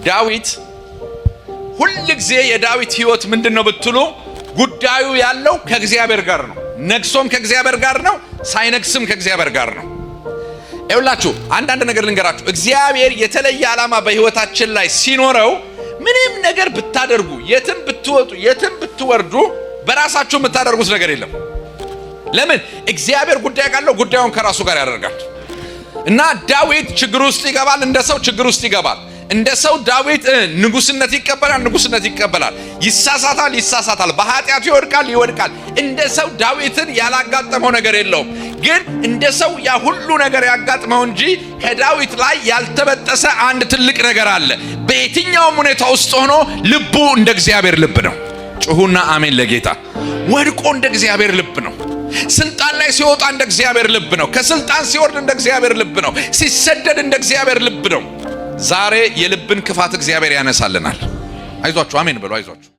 ዳዊት ሁሉ ጊዜ የዳዊት ህይወት ምንድነው ብትሉ ጉዳዩ ያለው ከእግዚአብሔር ጋር ነው። ነግሶም ከእግዚአብሔር ጋር ነው፣ ሳይነግስም ከእግዚአብሔር ጋር ነው። ይኸውላችሁ አንዳንድ ነገር ልንገራችሁ። እግዚአብሔር የተለየ ዓላማ በህይወታችን ላይ ሲኖረው ምንም ነገር ብታደርጉ፣ የትም ብትወጡ፣ የትም ብትወርዱ በራሳችሁ የምታደርጉት ነገር የለም። ለምን? እግዚአብሔር ጉዳይ ካለው ጉዳዩን ከራሱ ጋር ያደርጋል። እና ዳዊት ችግር ውስጥ ይገባል፣ እንደ ሰው ችግር ውስጥ ይገባል። እንደ ሰው ዳዊት ንጉስነት ይቀበላል፣ ይሳሳታል፣ በኃጢአቱ ይወድቃል። እንደ ሰው ዳዊትን ያላጋጠመው ነገር የለውም። ግን እንደ ሰው ያ ሁሉ ነገር ያጋጥመው እንጂ ከዳዊት ላይ ያልተበጠሰ አንድ ትልቅ ነገር አለ። በየትኛውም ሁኔታ ውስጥ ሆኖ ልቡ እንደ እግዚአብሔር ልብ ነው። ጩሁና አሜን ለጌታ። ወድቆ እንደ እግዚአብሔር ልብ ነው። ስልጣን ላይ ሲወጣ እንደ እግዚአብሔር ልብ ነው። ከስልጣን ሲወርድ እንደ እግዚአብሔር ልብ ነው። ሲሰደድ እንደ እግዚአብሔር ልብ ነው። ዛሬ የልብን ክፋት እግዚአብሔር ያነሳልናል። አይዟችሁ፣ አሜን በሉ። አይዟችሁ።